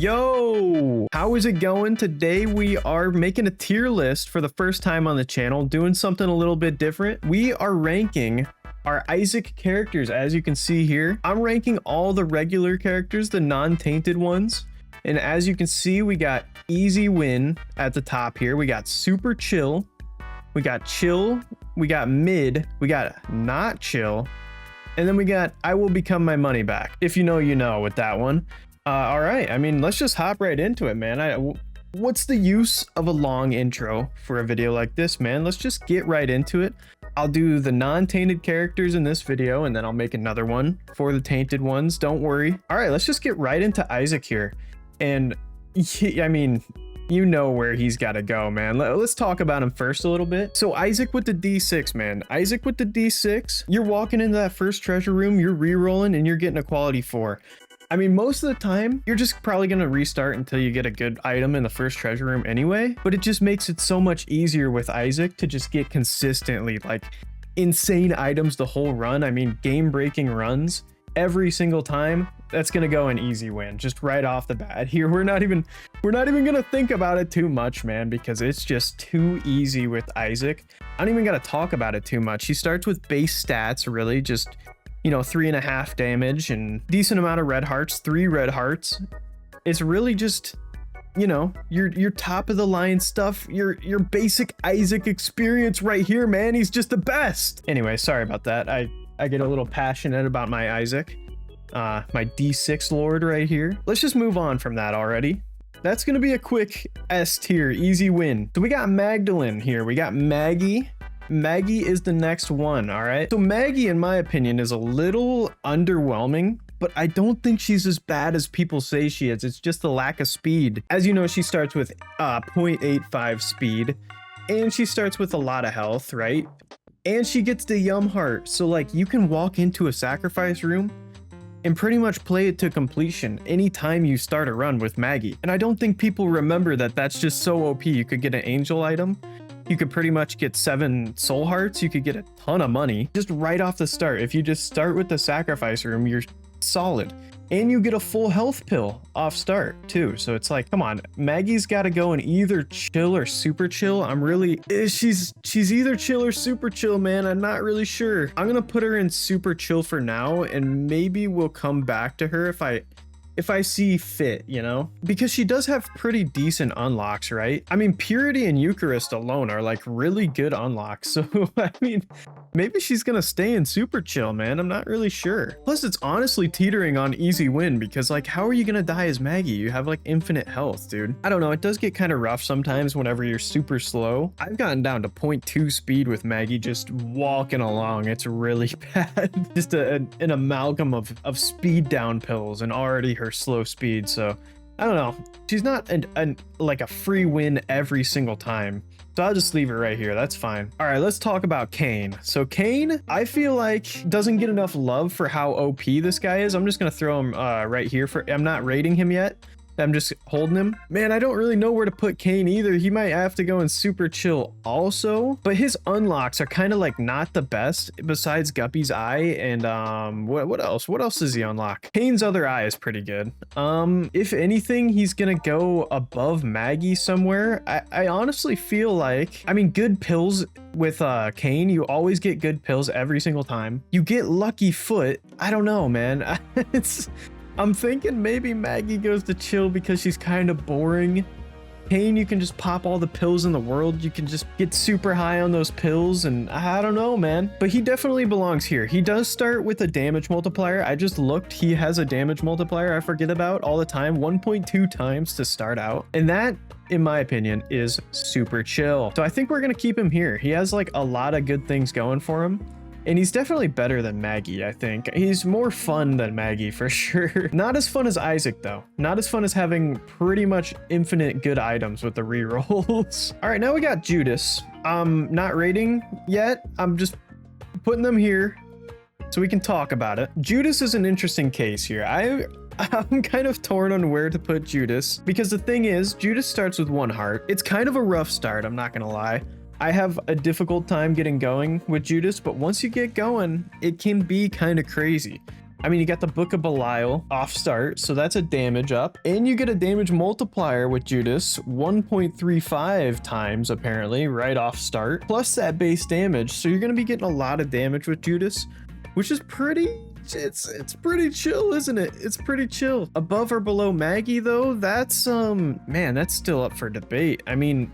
Yo, how is it going? Today we are making a tier list for the first time on the channel, doing something a little bit different. We are ranking our Isaac characters. As you can see here, I'm ranking all the regular characters, the non-tainted ones. And as you can see, we got easy win at the top here. We got super chill. We got chill. We got mid. We got not chill. And then we got I will become my money back. If you know, you know with that one. All right. I mean, let's just hop right into it, man. What's the use of a long intro for a video like this, man? Let's just get right into it. I'll do the non-tainted characters in this video, and then I'll make another one for the tainted ones. Don't worry. All right, let's just get right into Isaac here. And I mean, you know where he's got to go, man. Let's talk about him first a little bit. So Isaac with the D6, man. Isaac with the D6, you're walking into that first treasure room, you're re-rolling, and you're getting a quality 4. I mean, most of the time, you're just probably going to restart until you get a good item in the first treasure room anyway, but it just makes it so much easier with Isaac to just get consistently, like, insane items the whole run. I mean, game-breaking runs every single time. That's going to go an easy win, just right off the bat. Here, we're not even going to think about it too much, man, because it's just too easy with Isaac. I don't even got to talk about it too much. He starts with base stats, really, just, you know, 3.5 damage and decent amount of red hearts, 3 red hearts. It's really just, you know, your top of the line stuff, your basic Isaac experience right here, man. He's just the best. Anyway, sorry about that. I get a little passionate about my Isaac, my D6 Lord right here. Let's just move on from that already. That's gonna be a quick S tier, easy win. So we got Magdalene here. We got Maggie. Maggie is the next one, all right? So Maggie, in my opinion, is a little underwhelming, but I don't think she's as bad as people say she is. It's just the lack of speed. As you know, she starts with 0.85 speed, and she starts with a lot of health, right? And she gets the Yum Heart. So, like, you can walk into a sacrifice room and pretty much play it to completion anytime you start a run with Maggie. And I don't think people remember that that's just so OP. You could get an angel item. You could pretty much get 7 soul hearts. You could get a ton of money just right off the start. If you just start with the sacrifice room, you're solid. And you get a full health pill off start too. So it's like, come on, Maggie's got to go in either chill or super chill. She's either chill or super chill, man. I'm not really sure. I'm going to put her in super chill for now, and maybe we'll come back to her if I see fit, you know, because she does have pretty decent unlocks, right? I mean, Purity and Eucharist alone are like really good unlocks. So, I mean, maybe she's going to stay in super chill, man. I'm not really sure. Plus, it's honestly teetering on easy win because, like, how are you going to die as Maggie? You have like infinite health, dude. I don't know. It does get kind of rough sometimes whenever you're super slow. I've gotten down to 0.2 speed with Maggie just walking along. It's really bad. Just an amalgam of speed down pills and already her slow speed. So I don't know, she's not like a free win every single time, so I'll just leave her right here. That's fine. All right, let's talk about Kane. So Kane, I feel like doesn't get enough love for how OP this guy is. I'm just gonna throw him right here. I'm not rating him yet. I'm just holding him. Man, I don't really know where to put Kane either. He might have to go in super chill also, but his unlocks are kind of like not the best besides Guppy's eye and what else does he unlock? Kane's other eye is pretty good. If anything, he's gonna go above Maggie somewhere. I honestly feel like, I mean, good pills with Kane, you always get good pills every single time. You get lucky foot. I don't know, man. I'm thinking maybe Maggie goes to chill because she's kind of boring. Kane, you can just pop all the pills in the world. You can just get super high on those pills, and I don't know, man. But he definitely belongs here. He does start with a damage multiplier. I just looked. He has a damage multiplier I forget about all the time. 1.2 times to start out. And that, in my opinion, is super chill. So I think we're going to keep him here. He has like a lot of good things going for him. And he's definitely better than Maggie, I think. He's more fun than Maggie for sure. Not as fun as Isaac, though. Not as fun as having pretty much infinite good items with the rerolls. All right, now we got Judas. Not rating yet. I'm just putting them here so we can talk about it. Judas is an interesting case here. I'm kind of torn on where to put Judas because the thing is, Judas starts with 1 heart. It's kind of a rough start, I'm not gonna lie. I have a difficult time getting going with Judas, but once you get going, it can be kind of crazy. I mean, you got the Book of Belial off start, so that's a damage up. And you get a damage multiplier with Judas, 1.35 times apparently, right off start, plus that base damage. So you're gonna be getting a lot of damage with Judas, which is pretty, it's pretty chill, isn't it? It's pretty chill. Above or below Maggie though, that's man, that's still up for debate. I mean,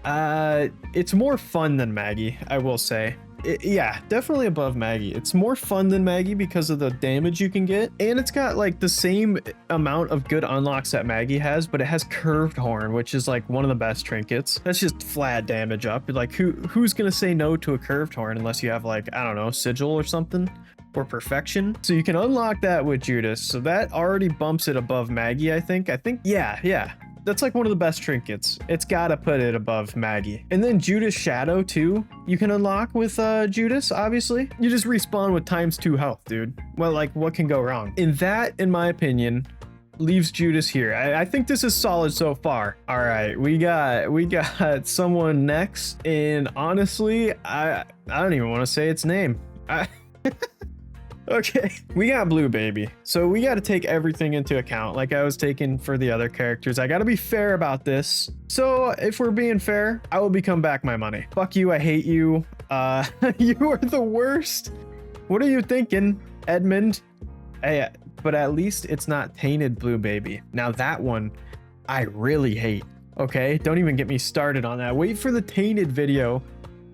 it's more fun than Maggie, I will say. Yeah, definitely above Maggie. It's more fun than Maggie because of the damage you can get, and it's got like the same amount of good unlocks that Maggie has, but it has curved horn, which is like one of the best trinkets. That's just flat damage up. Like who's gonna say no to a curved horn unless you have like, I don't know, sigil or something, or perfection? So you can unlock that with Judas, so that already bumps it above Maggie. I think yeah, that's like one of the best trinkets. It's gotta put it above Maggie. And then Judas Shadow too, you can unlock with Judas, obviously. You just respawn with × 2 health, dude. Well, like, what can go wrong? And that, in my opinion, leaves Judas here. I think this is solid so far. All right, we got someone next, and honestly, I don't even want to say its name. Okay, we got Blue Baby. So we got to take everything into account like I was taking for the other characters. I got to be fair about this. So if we're being fair, I will become back my money. Fuck you, I hate you. You are the worst. What are you thinking, Edmund? Hey, but at least it's not tainted Blue Baby. Now that one, I really hate. Okay, don't even get me started on that. Wait for the tainted video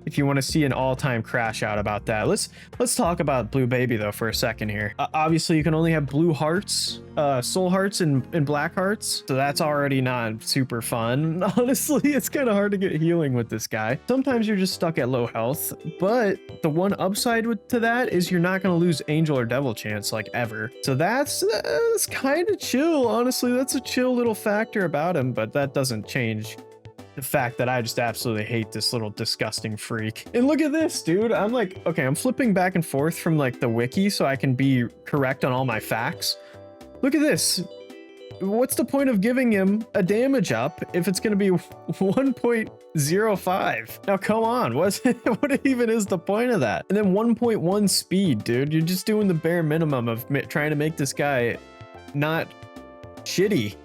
if you want to see an all-time crash out about that. Let's talk about Blue Baby though for a second here. Obviously you can only have blue hearts, soul hearts and black hearts, so that's already not super fun. Honestly, it's kind of hard to get healing with this guy. Sometimes you're just stuck at low health, but the one upside to that is you're not going to lose angel or devil chance like ever. So that's kind of chill. Honestly, that's a chill little factor about him, but that doesn't change the fact that I just absolutely hate this little disgusting freak. And look at this, dude. I'm like, okay, I'm flipping back and forth from like the wiki so I can be correct on all my facts. Look at this. What's the point of giving him a damage up if it's going to be 1.05? Now, come on. What even is the point of that? And then 1.1 speed, dude. You're just doing the bare minimum of trying to make this guy not shitty.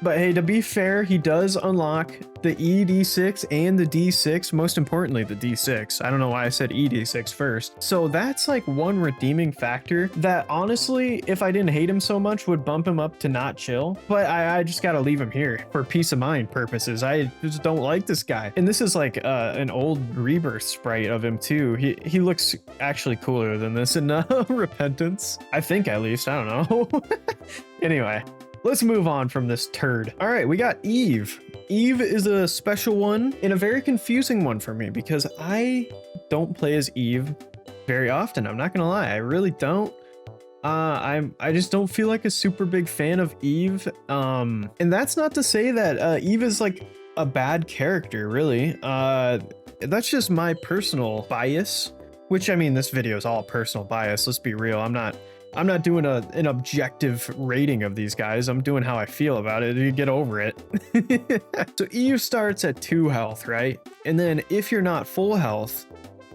But hey, to be fair, he does unlock the ED6 and the D6, most importantly the D6. I don't know why I said ED6 first. So that's like one redeeming factor that honestly, if I didn't hate him so much, would bump him up to not chill. But I just gotta leave him here for peace of mind purposes. I just don't like this guy. And this is like an old rebirth sprite of him too. He looks actually cooler than this in Repentance, I think, at least. I don't know. Anyway, let's move on from this turd. All right, we got Eve. Eve is a special one and a very confusing one for me because I don't play as Eve very often. I'm not gonna lie, I really don't. I just don't feel like a super big fan of Eve. And that's not to say that Eve is like a bad character, really. That's just my personal bias, which, I mean, this video is all personal bias. Let's be real. I'm not doing an objective rating of these guys. I'm doing how I feel about it. You get over it. So Eve starts at 2 health, right? And then if you're not full health,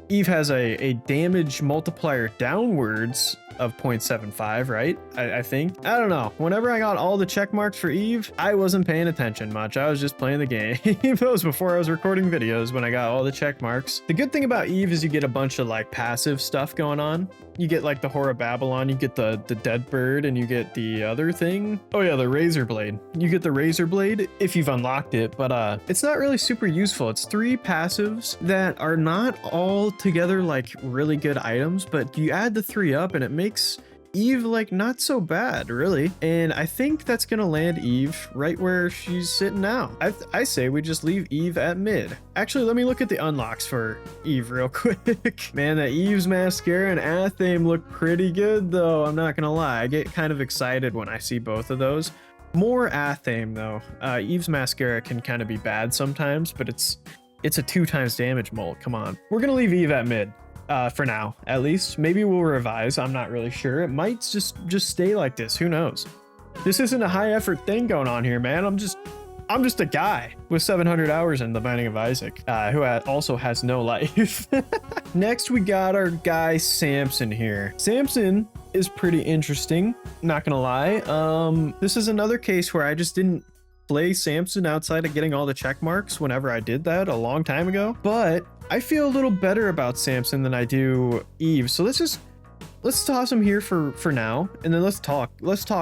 Eve has a damage multiplier downwards of 0.75, right? I think. I don't know. Whenever I got all the check marks for Eve, I wasn't paying attention much. I was just playing the game. That was before I was recording videos when I got all the check marks. The good thing about Eve is you get a bunch of like passive stuff going on. You get like the Whore of Babylon, you get the dead bird, and you get the other thing. Oh yeah, the razor blade. You get the razor blade if you've unlocked it, but it's not really super useful. It's 3 passives that are not all together like really good items, but you add the 3 up and it makes Eve like not so bad, really. And I think that's gonna land Eve right where she's sitting now. I say we just leave Eve at mid. Actually, let me look at the unlocks for Eve real quick. Man, that Eve's mascara and Athame look pretty good though. I'm not gonna lie, I get kind of excited when I see both of those. More Athame though. Eve's mascara can kind of be bad sometimes, but it's a 2 times damage mult. Come on, we're gonna leave Eve at mid. For now, at least. Maybe we'll revise. I'm not really sure. It might just stay like this. Who knows? This isn't a high effort thing going on here, man. I'm just a guy with 700 hours in the Binding of Isaac, who also has no life. Next, we got our guy Samson here. Samson is pretty interesting, not gonna lie. This is another case where I just didn't play Samson outside of getting all the check marks whenever I did that a long time ago, but I feel a little better about Samson than I do Eve. So let's toss him here for now, and then let's talk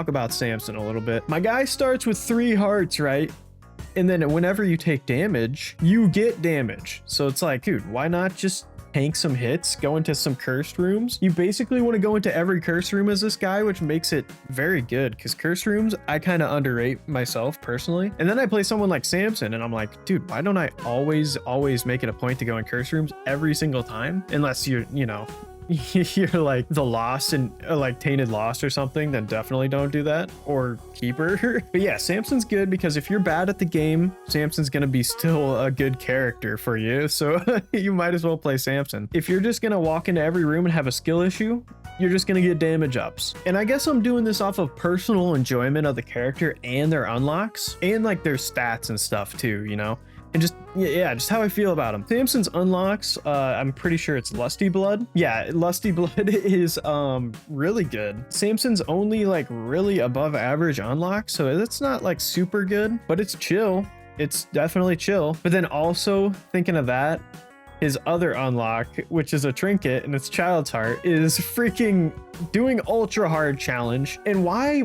about Samson a little bit. My guy starts with 3 hearts, right? And then whenever you take damage, you get damage. So it's like, dude, why not just tank some hits, go into some cursed rooms? You basically want to go into every cursed room as this guy, which makes it very good, because cursed rooms I kind of underrate myself personally. And then I play someone like Samson and I'm like, dude, why don't I always make it a point to go in cursed rooms every single time? Unless you're, you know, you're like the Lost and like Tainted Lost or something, then definitely don't do that, or Keeper. But yeah, Samson's good because if you're bad at the game, Samson's gonna be still a good character for you, so you might as well play Samson. If you're just gonna walk into every room and have a skill issue, you're just gonna get damage ups. And I guess I'm doing this off of personal enjoyment of the character and their unlocks and like their stats and stuff too, you know, and just just how I feel about him. Samson's unlocks, I'm pretty sure it's Lusty Blood. Yeah, Lusty Blood is really good. Samson's only like really above average unlock, so it's not like super good, but it's chill. It's definitely chill. But then also thinking of that, his other unlock, which is a trinket and it's Child's Heart, is freaking doing ultra hard challenge. And why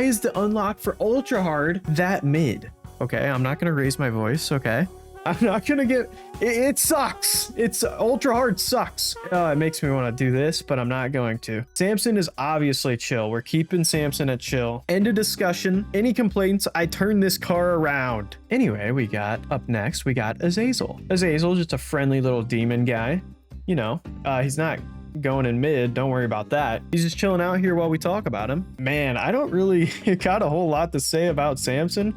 is the unlock for ultra hard that mid? Okay, I'm not gonna raise my voice, okay? I'm not gonna get... It sucks! It's ultra hard sucks. It makes me want to do this, but I'm not going to. Samson is obviously chill. We're keeping Samson at chill. End of discussion. Any complaints, I turn this car around. Anyway, we got, up next, we got Azazel. Azazel, just a friendly little demon guy. You know, he's not going in mid, don't worry about that. He's just chilling out here while we talk about him. Man, I don't really got a whole lot to say about Samson.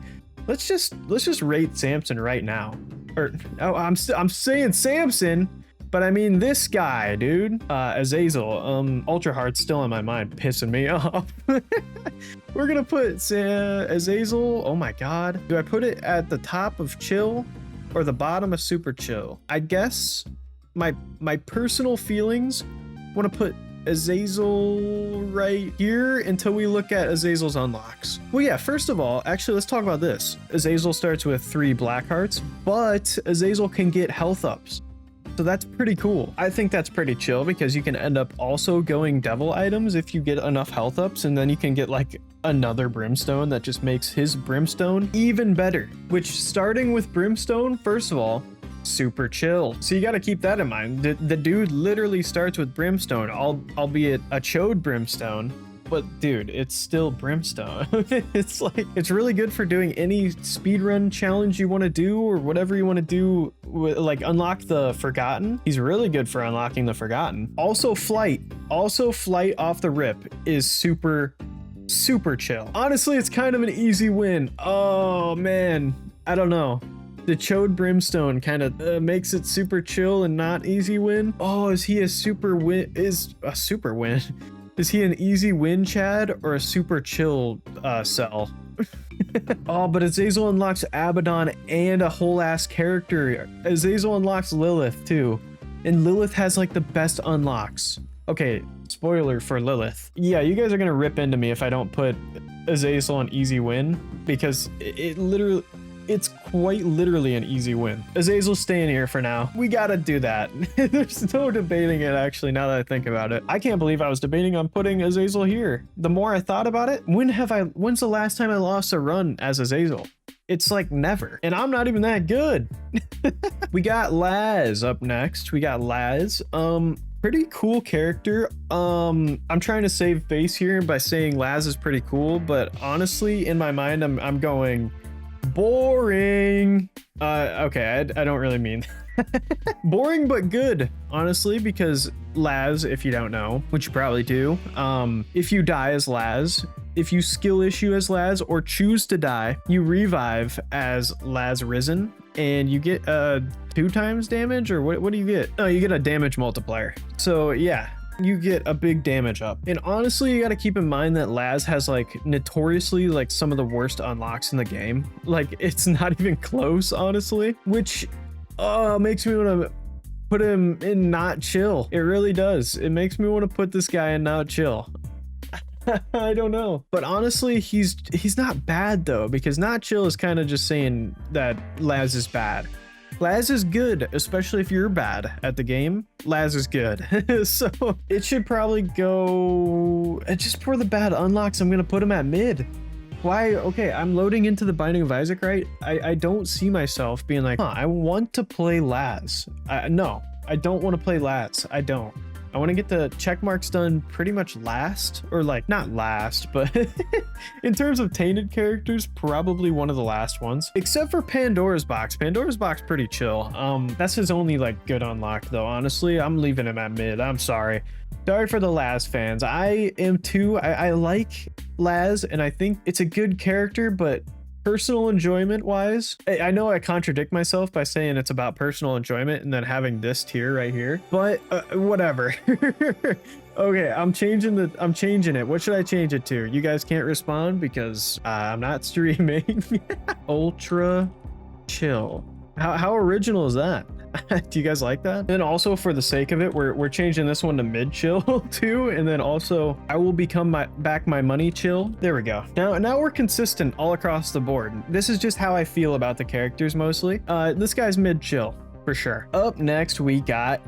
Let's just rate Samson right now. Or I'm saying Samson, but I mean this guy, dude. Azazel. Ultra Hard's still on my mind, pissing me off. We're gonna put Azazel. Oh my god. Do I put it at the top of chill or the bottom of super chill? I guess my personal feelings want to put Azazel right here until we look at Azazel's unlocks. Well, yeah, first of all, actually, let's talk about this. Azazel starts with 3 black hearts, but Azazel can get health ups. So that's pretty cool. I think that's pretty chill because you can end up also going devil items if you get enough health ups, and then you can get like another brimstone that just makes his brimstone even better. Which, starting with brimstone, first of all, super chill. So you got to keep that in mind. The dude literally starts with brimstone, albeit a chode brimstone, but dude, it's still brimstone. It's like, it's really good for doing any speedrun challenge you want to do, or whatever you want to do with, like, unlock the Forgotten. He's really good for unlocking the Forgotten. Also flight off the rip is super chill. Honestly, it's kind of an easy win. Oh man, I don't know. The chode brimstone kind of makes it super chill and not easy win. Oh, is he a super win? Is he an easy win, Chad, or a super chill cell? Oh, but Azazel unlocks Abaddon and a whole ass character. Azazel unlocks Lilith too, and Lilith has like the best unlocks. Okay, spoiler for Lilith. Yeah, you guys are gonna rip into me if I don't put Azazel on easy win, because it's quite literally an easy win. Azazel's staying here for now. We gotta do that. There's no debating it, actually, now that I think about it. I can't believe I was debating on putting Azazel here. The more I thought about it, when's the last time I lost a run as Azazel? It's like never. And I'm not even that good. We got Laz up next. We got Laz. Pretty cool character. I'm trying to save face here by saying Laz is pretty cool, but honestly, in my mind, I'm going boring. Okay, I don't really mean boring, but good, honestly, because Laz, if you don't know, which you probably do, if you die as Laz, if you skill issue as Laz or choose to die, you revive as Laz Risen, and you get 2 times damage, or what do you get? Oh, you get a damage multiplier. So yeah, you get a big damage up. And honestly, you got to keep in mind that Laz has like notoriously like some of the worst unlocks in the game. Like, it's not even close, honestly, which makes me want to put him in not chill. It really does. It makes me want to put this guy in not chill. I don't know, but honestly, he's not bad though, because not chill is kind of just saying that Laz is bad. Laz is good, especially if you're bad at the game. Laz is good. So it should probably go just for the bad unlocks. I'm gonna put him at mid. Why? Okay, I'm loading into the Binding of Isaac, right? I don't see myself being like, I want to play Laz. No, I don't want to play Laz. I don't. I want to get the check marks done pretty much last, or like not last, but in terms of tainted characters, probably one of the last ones, except for Pandora's box. Pandora's box pretty chill. That's his only like good unlock though. Honestly, I'm leaving him at mid. I'm sorry for the Laz fans. I am too. I like Laz and I think it's a good character, but personal enjoyment wise, I know I contradict myself by saying it's about personal enjoyment and then having this tier right here, but whatever. Okay, I'm changing it. What should I change it to? You guys can't respond because I'm not streaming. Ultra chill. How original is that? Do you guys like that? And also, for the sake of it, we're changing this one to mid chill too, and then also I will become back my money chill. There we go. Now we're consistent all across the board. This is just how I feel about the characters mostly. This guy's mid chill for sure. Up next we got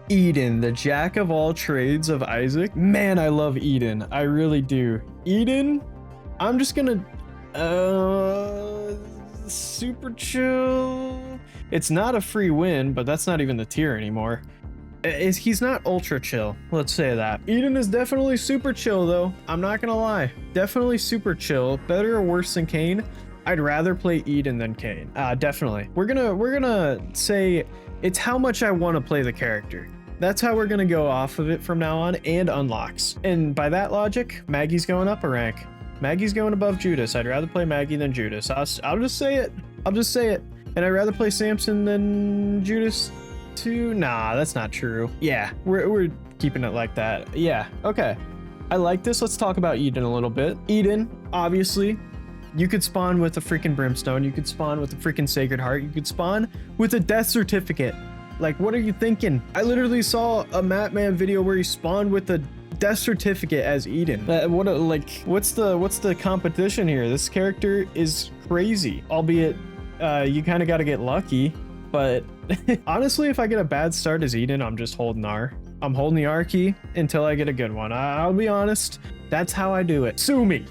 Eden, the jack of all trades of Isaac. Man, I love Eden. I really do. Eden, I'm just gonna super chill. It's not a free win, but that's not even the tier anymore. He's not ultra chill, let's say that. Eden is definitely super chill though. I'm not gonna lie, definitely super chill. Better or worse than Kane? I'd rather play Eden than Kane. Definitely. We're gonna say it's how much I want to play the character. That's how we're gonna go off of it from now on, and unlocks. And by that logic, Maggie's going up a rank. Maggie's going above Judas. I'd rather play Maggie than Judas. I'll just say it. I'll just say it. And I'd rather play Samson than Judas too. Nah, that's not true. Yeah, we're keeping it like that. Yeah, okay. I like this. Let's talk about Eden a little bit. Eden, obviously, you could spawn with a freaking brimstone. You could spawn with a freaking sacred heart. You could spawn with a death certificate. Like, what are you thinking? I literally saw a Matman video where he spawned with a death certificate as Eden. What's the competition here? This character is crazy, albeit you kind of got to get lucky, but honestly, if I get a bad start as Eden, I'm just holding R. I'm holding the R key until I get a good one. I'll be honest, that's how I do it. Sue me,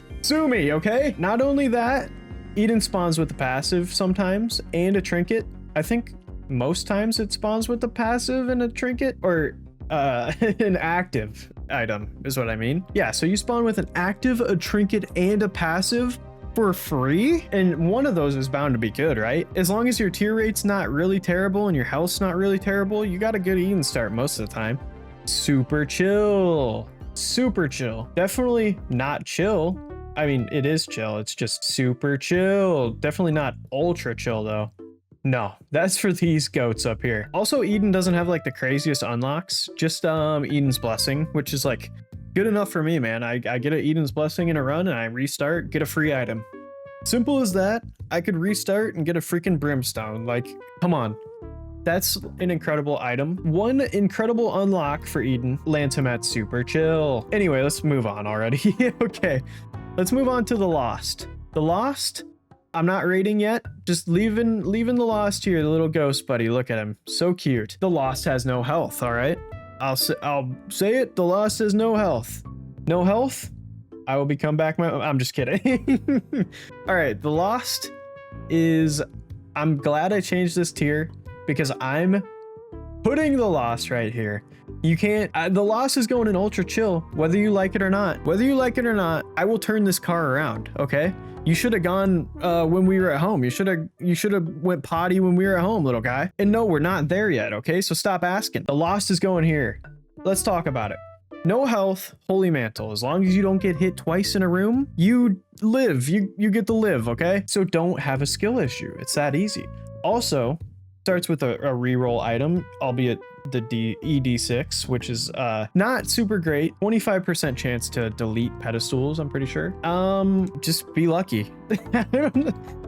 okay? Not only that, Eden spawns with the passive sometimes and a trinket. I think most times it spawns with the passive and a trinket, or an active item is what I mean. Yeah, so you spawn with an active, a trinket, and a passive for free, and one of those is bound to be good, right? As long as your tier rate's not really terrible and your health's not really terrible, you got a good Eden start most of the time. Super chill. Super chill. Definitely not chill. I mean, it is chill. It's just super chill. Definitely not ultra chill though. No, that's for these goats up here. Also, Eden doesn't have like the craziest unlocks, just Eden's Blessing, which is like good enough for me, man. I get an Eden's Blessing in a run and I restart, get a free item. Simple as that. I could restart and get a freaking brimstone. Like, come on. That's an incredible item. One incredible unlock for Eden lands him at super chill. Anyway, let's move on already. Okay, let's move on to the Lost. The Lost, I'm not rating yet. Just leaving the Lost here, the little ghost buddy. Look at him, so cute. The Lost has no health, all right? I'll say it, the Lost has no health. No health? I will become back my... I'm just kidding. All right, the Lost is... I'm glad I changed this tier because I'm putting the Lost right here. You can't... the Lost is going in ultra chill, whether you like it or not. Whether you like it or not, I will turn this car around, okay? You should have gone when we were at home. You should have went potty when we were at home, little guy. And no, we're not there yet, okay? So stop asking. The Lost is going here. Let's talk about it. No health, Holy Mantle. As long as you don't get hit twice in a room, you live. You get to live, okay? So don't have a skill issue. It's that easy. Also, starts with a reroll item, albeit the ED6, which is not super great. 25% chance to delete pedestals, I'm pretty sure. Just be lucky. I don't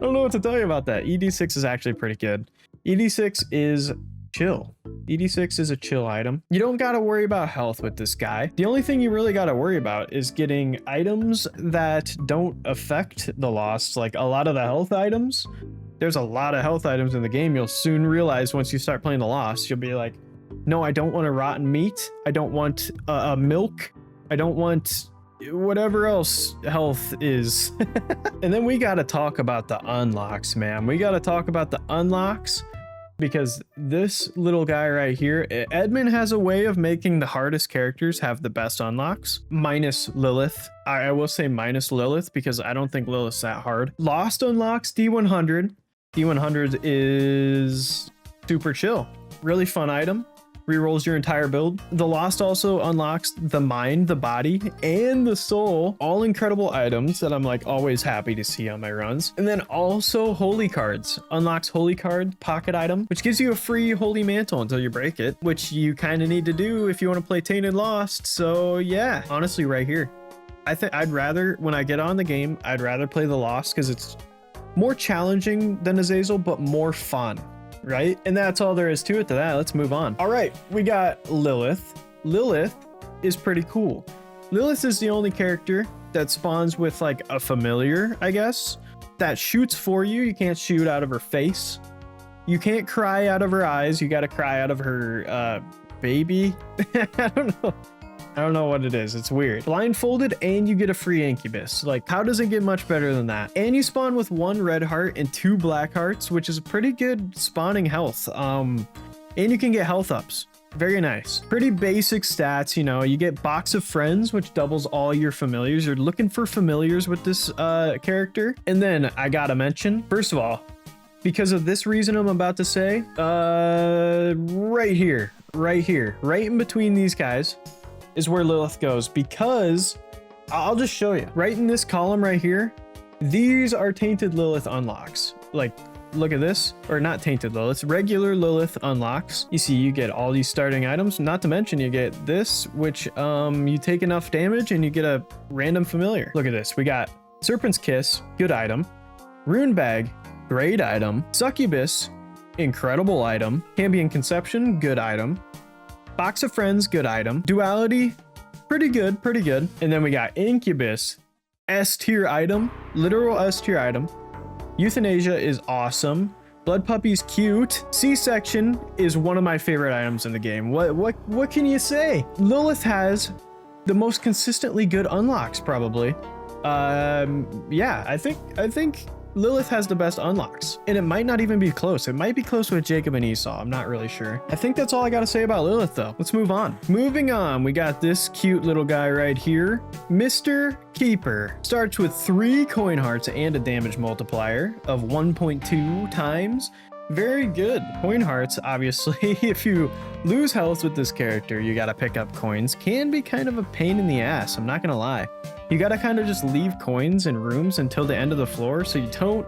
know what to tell you about that. ED6 is actually pretty good. ED6 is chill. ED6 is a chill item. You don't got to worry about health with this guy. The only thing you really got to worry about is getting items that don't affect the lost. Like a lot of the health items, there's a lot of health items in the game. You'll soon realize once you start playing the lost, you'll be like, no, I don't want a rotten meat. I don't want milk. I don't want whatever else health is. And then we got to talk about the unlocks, man. We got to talk about the unlocks. Because this little guy right here, Edmund has a way of making the hardest characters have the best unlocks, minus Lilith. I will say minus Lilith because I don't think Lilith's that hard. Lost unlocks D100. D100 is super chill. Really fun item. Rerolls your entire build. The Lost also unlocks the mind, the body, and the soul. All incredible items that I'm like always happy to see on my runs. And then also holy cards. Unlocks holy card pocket item, which gives you a free holy mantle until you break it, which you kind of need to do if you want to play Tainted Lost. So yeah, honestly right here. I think I'd rather, when I get on the game, I'd rather play the Lost because it's more challenging than Azazel, but more fun. Right? And that's all there is to it to that. Let's move on. All right, we got Lilith. Lilith is pretty cool. Lilith is the only character that spawns with like a familiar, I guess, that shoots for you. You can't shoot out of her face. You can't cry out of her eyes. You got to cry out of her baby. I don't know what it is. It's weird. Blindfolded and you get a free incubus. Like, how does it get much better than that? And you spawn with 1 red heart and 2 black hearts, which is a pretty good spawning health. And you can get health ups. Very nice. Pretty basic stats, you know. You get Box of Friends, which doubles all your familiars. You're looking for familiars with this character. And then I gotta mention, first of all, because of this reason I'm about to say, right here, right in between these guys, is where Lilith goes, because I'll just show you right in this column right here. These are tainted Lilith unlocks. Like, look at this, or not tainted Lilith, regular Lilith unlocks. You see, you get all these starting items, not to mention you get this, which you take enough damage and you get a random familiar. Look at this. We got Serpent's Kiss, good item. Rune Bag, great item. Succubus, incredible item. Cambion Conception, good item. Box of Friends, good item. Duality, pretty good. And then we got Incubus, S tier item, literal S tier item. Euthanasia is awesome. Blood Puppy's cute. C-section is one of my favorite items in the game. What can you say? Lilith has the most consistently good unlocks, probably. Yeah, I think Lilith has the best unlocks, and it might not even be close. It might be close with Jacob and Esau. I'm not really sure. I think that's all I got to say about Lilith, though. Let's move on. Moving on, we got this cute little guy right here. Mr. Keeper starts with 3 coin hearts and a damage multiplier of 1.2 times. Very good. Coin hearts, obviously, if you lose health with this character, you got to pick up coins. Can be kind of a pain in the ass, I'm not going to lie. You got to kind of just leave coins in rooms until the end of the floor so you don't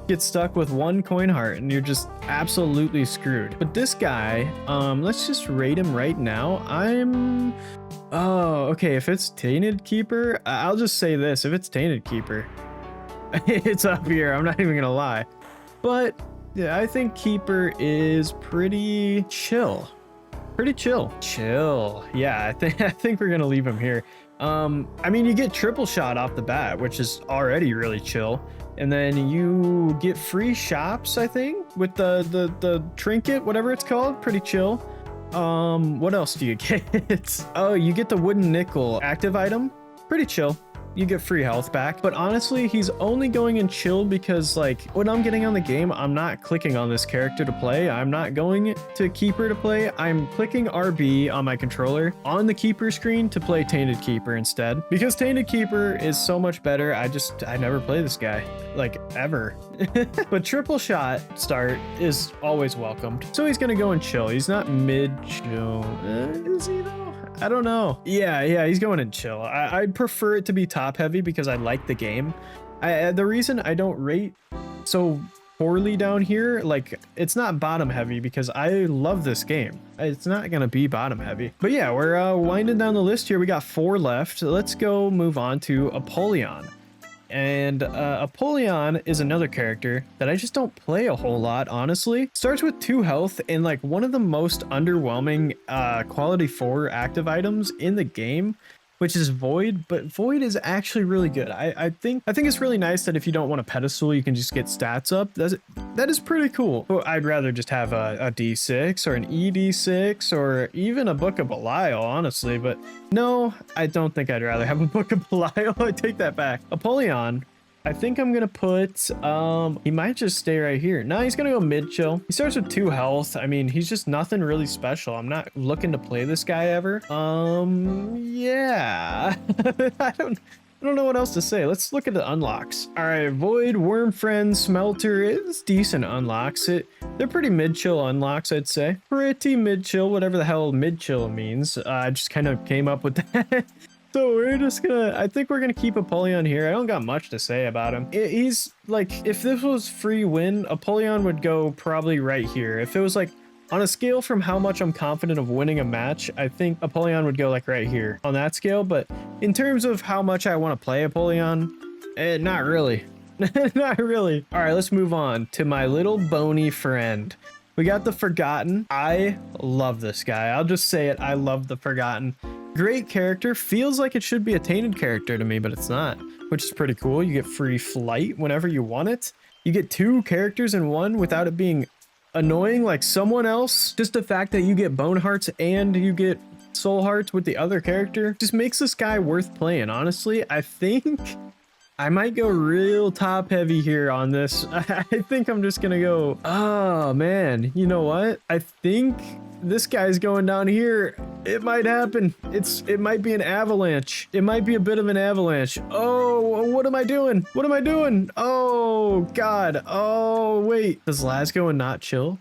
get stuck with 1 coin heart and you're just absolutely screwed. But this guy, let's just rate him right now. Oh, okay, if it's Tainted Keeper, I'll just say this. If it's Tainted Keeper, it's up here. I'm not even going to lie. But yeah, I think Keeper is pretty chill. Pretty chill. Chill. Yeah, I think we're going to leave him here. I mean, you get triple shot off the bat, which is already really chill. And then you get free shops, I think, with the trinket, whatever it's called. Pretty chill. What else do you get? Oh, you get the wooden nickel active item. Pretty chill. You get free health back. But honestly, he's only going in chill because, like, when I'm getting on the game, I'm not clicking on this character to play. I'm not going to Keeper to play. I'm clicking RB on my controller on the Keeper screen to play Tainted Keeper instead. Because Tainted Keeper is so much better. I never play this guy, like, ever. But triple shot start is always welcomed. So he's gonna go and chill. He's not mid-chill. Is he though? I don't know. Yeah, he's going in chill. I'd prefer it to be top heavy because I like the game. The reason I don't rate so poorly down here, like, it's not bottom heavy because I love this game. It's not gonna be bottom heavy. But yeah, we're winding down the list here. We got 4 left. Let's go move on to Apollon. And Apollon is another character that I just don't play a whole lot, honestly. Starts with 2 health and like one of the most underwhelming quality 4 active items in the game, which is Void, but Void is actually really good. I think it's really nice that if you don't want a pedestal, you can just get stats up. That is pretty cool. But I'd rather just have a D6 or an ED6 or even a Book of Belial, honestly. But no, I don't think I'd rather have a Book of Belial. I take that back. Apollon, I think I'm gonna put, he might just stay right here. No, he's gonna go mid chill. He starts with 2 health. I mean, he's just nothing really special. I'm not looking to play this guy ever. Yeah. I don't know what else to say. Let's look at the unlocks. All right, Void, Worm Friend, Smelter is decent unlocks. They're pretty mid chill unlocks, I'd say. Pretty mid chill, whatever the hell mid chill means. I just kind of came up with that. So we're just gonna, I think we're gonna keep Apollon here. I don't got much to say about him. He's like, if this was free win, Apollon would go probably right here. If it was like on a scale from how much I'm confident of winning a match, I think Apollon would go like right here on that scale. But in terms of how much I want to play Apollon, not really. Not really. All right, let's move on to my little bony friend. We got the Forgotten. I love this guy. I'll just say it. I love the Forgotten. Great character. Feels like it should be a tainted character to me, but it's not, which is pretty cool. You get free flight whenever you want it. You get 2 characters in one without it being annoying like someone else. Just the fact that you get bone hearts and you get soul hearts with the other character just makes this guy worth playing. Honestly, I think I might go real top heavy here on this. I think I'm just gonna go, oh man, you know what? I think this guy's going down here. It might happen. It might be an avalanche. It might be a bit of an avalanche. Oh, what am I doing? What am I doing? Oh God. Oh wait. Does Laz go and not chill?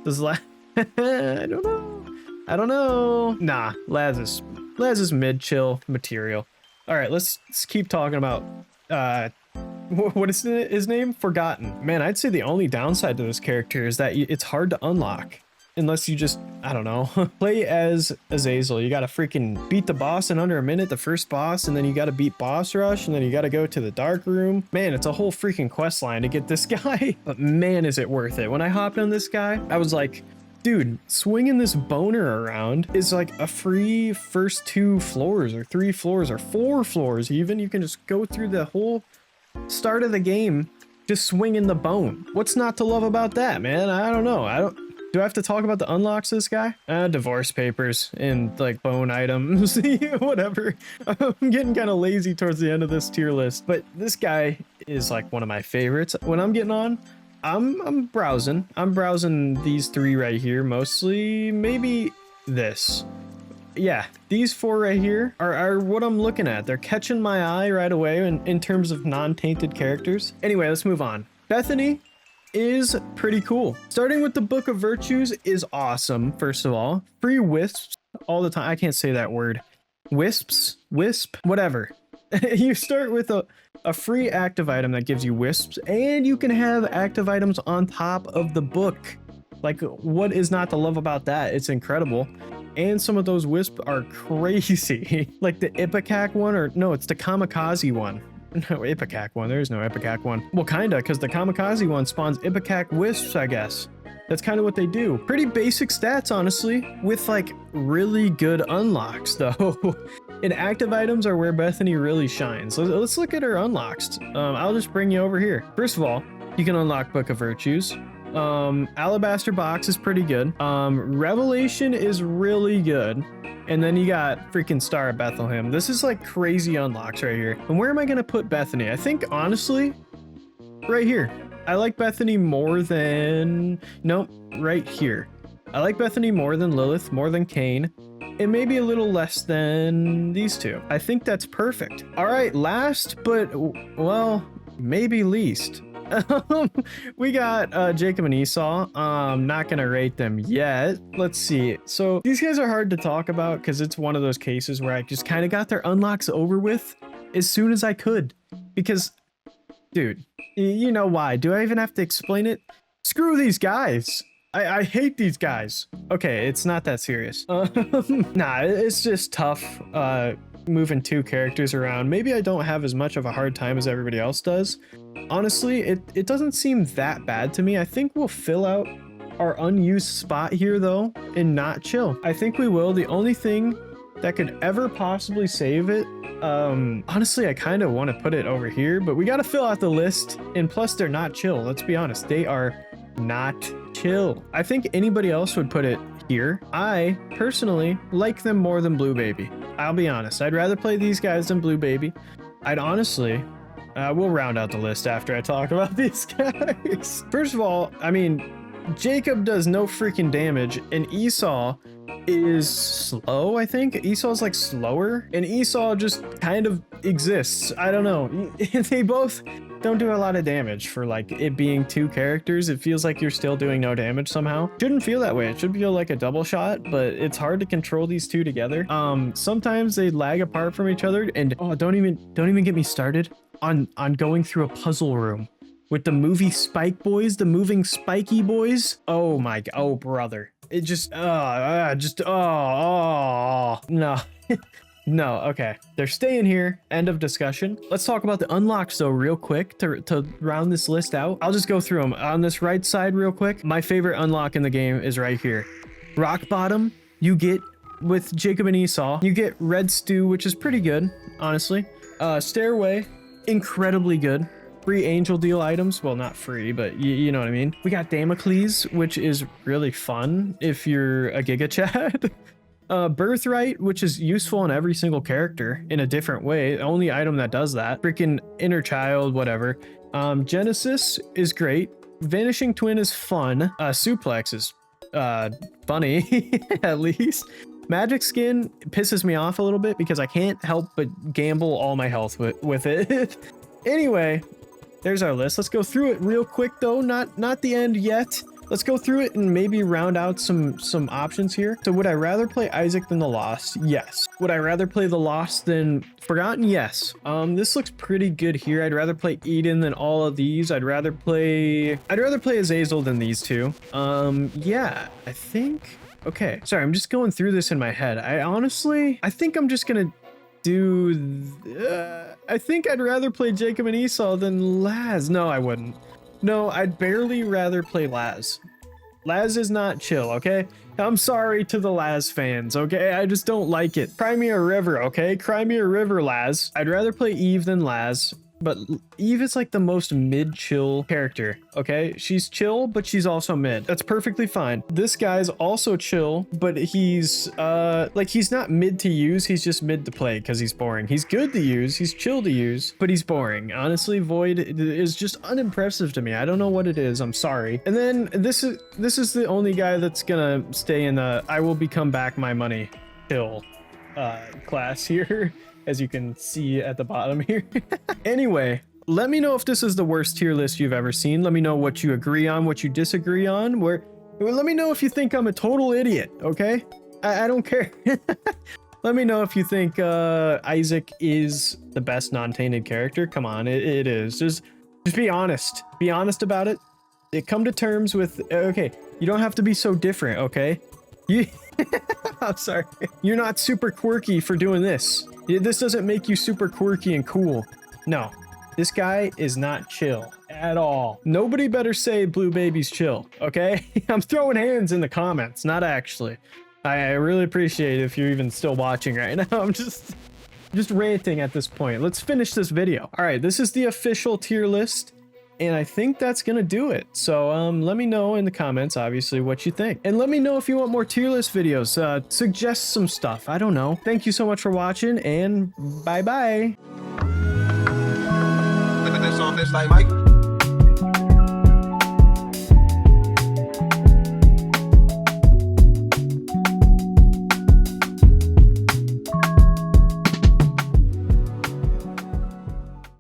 Does Laz? I don't know. I don't know. Nah, Laz is mid chill material. All right, let's keep talking about what is his name? Forgotten. Man, I'd say the only downside to this character is that it's hard to unlock. Unless you just, I don't know, play as Aazil. You gotta freaking beat the boss in under a minute, the first boss, and then you gotta beat boss rush, and then you gotta go to the dark room. Man, it's a whole freaking quest line to get this guy. But man, is it worth it. When I hopped on this guy, I was like, dude, swinging this boner around is like a free first 2 floors or 3 floors or 4 floors even. You can just go through the whole start of the game just swinging the bone. What's not to love about that, man? I don't know. Do I have to talk about the unlocks of this guy? Divorce papers and like bone items, whatever. I'm getting kind of lazy towards the end of this tier list, but this guy is like one of my favorites. When I'm getting on, I'm browsing. I'm browsing these 3 right here, mostly. Maybe this. Yeah, these 4 right here are what I'm looking at. They're catching my eye right away in terms of non-tainted characters. Anyway, let's move on. Bethany is pretty cool. Starting with the Book of Virtues is awesome. First of all, free wisps all the time. I can't say that word. Wisp, whatever. You start with a free active item that gives you wisps, and you can have active items on top of the book. Like, what is not to love about that? It's incredible. And some of those wisps are crazy. Like the Ipecac one, or no, it's the Kamikaze one. No, Ipecac one. There is no Ipecac one. Well, kinda, because the Kamikaze one spawns Ipecac wisps, I guess. That's kind of what they do. Pretty basic stats, honestly, with like really good unlocks, though. And active items are where Bethany really shines. Let's look at her unlocks. I'll just bring you over here. First of all, you can unlock Book of Virtues. Alabaster Box is pretty good. Revelation is really good. And then you got freaking Star of Bethlehem. This is like crazy unlocks right here. And where am I gonna put Bethany? I think honestly, right here. I like Bethany more than, nope, right here. I like Bethany more than Lilith, more than Kane, and maybe a little less than these 2. I think that's perfect. All right, last, but well, maybe least. We got Jacob and Esau. Not gonna rate them yet. Let's see. So these guys are hard to talk about because it's one of those cases where I just kind of got their unlocks over with as soon as I could. Because, dude, you know why? Do I even have to explain it? Screw these guys. I hate these guys. Okay, it's not that serious. Nah, it's just tough moving 2 characters around, maybe I don't have as much of a hard time as everybody else does. Honestly, it doesn't seem that bad to me. I think we'll fill out our unused spot here though and not chill. I think we will. The only thing that could ever possibly save it, honestly, I kind of want to put it over here, but we got to fill out the list, and plus they're not chill. Let's be honest, they are not chill. I think anybody else would put it here. I personally like them more than Blue Baby. I'll be honest, I'd rather play these guys than Blue Baby. I'd honestly, we'll round out the list after I talk about these guys. First of all, I mean, Jacob does no freaking damage, and Esau is slow. I think Esau's like slower, and Esau just kind of exists. I don't know. They both don't do a lot of damage for like it being 2 characters. It feels like you're still doing no damage somehow. Shouldn't feel that way. It should feel like a double shot, but it's hard to control these 2 together. Sometimes they lag apart from each other, and oh, don't even get me started on going through a puzzle room with the movie Spike Boys, the moving spiky boys. Oh my god, oh brother. It just, no. No, okay. They're staying here. End of discussion. Let's talk about the unlocks though real quick to round this list out. I'll just go through them. On this right side real quick, my favorite unlock in the game is right here. Rock Bottom, you get with Jacob and Esau. You get Red Stew, which is pretty good, honestly. Stairway, incredibly good. Free angel deal items. Well, not free, but you know what I mean. We got Damocles, which is really fun if you're a Giga Chad. Birthright, which is useful in every single character in a different way. The only item that does that. Freaking Inner Child, whatever. Genesis is great. Vanishing Twin is fun. Suplex is funny, at least. Magic Skin pisses me off a little bit because I can't help but gamble all my health with it. Anyway, there's our list. Let's go through it real quick though. Not the end yet. Let's go through it and maybe round out some options here. So would I rather play Isaac than the Lost? Yes. Would I rather play the Lost than Forgotten? Yes. This looks pretty good here. I'd rather play Eden than all of these. I'd rather play Azazel than these 2. Yeah, I think. Okay. Sorry, I'm just going through this in my head. I think I'm just gonna do I think I'd rather play Jacob and Esau than Laz. No, I wouldn't. No, I'd barely rather play Laz. Laz is not chill, okay? I'm sorry to the Laz fans, okay? I just don't like it. Cry me a river, okay? Cry me a river, Laz. I'd rather play Eve than Laz. But Eve is like the most mid-chill character, okay? She's chill, but she's also mid. That's perfectly fine. This guy's also chill, but he's he's not mid to use, he's just mid to play because he's boring. He's good to use, he's chill to use, but he's boring. Honestly, Void is just unimpressive to me. I don't know what it is, I'm sorry. And then this is the only guy that's gonna stay in the I will become back my money chill class here. As you can see at the bottom here. Anyway, let me know if this is the worst tier list you've ever seen. Let me know what you agree on, what you disagree on. Let me know if you think I'm a total idiot, okay? I don't care. Let me know if you think Isaac is the best non-tainted character. Come on, it is. Just be honest. Be honest about it. Come to terms with, okay, you don't have to be so different, okay? I'm sorry. You're not super quirky for doing this. This doesn't make you super quirky and cool. No, this guy is not chill at all. Nobody better say Blue Baby's chill, okay? I'm throwing hands in the comments, not actually. I really appreciate it if you're even still watching right now. I'm just ranting at this point. Let's finish this video. All right, this is the official tier list. And I think that's gonna do it. So let me know in the comments, obviously, what you think. And let me know if you want more tier list videos. Suggest some stuff. I don't know. Thank you so much for watching, and bye-bye. That's like Mike.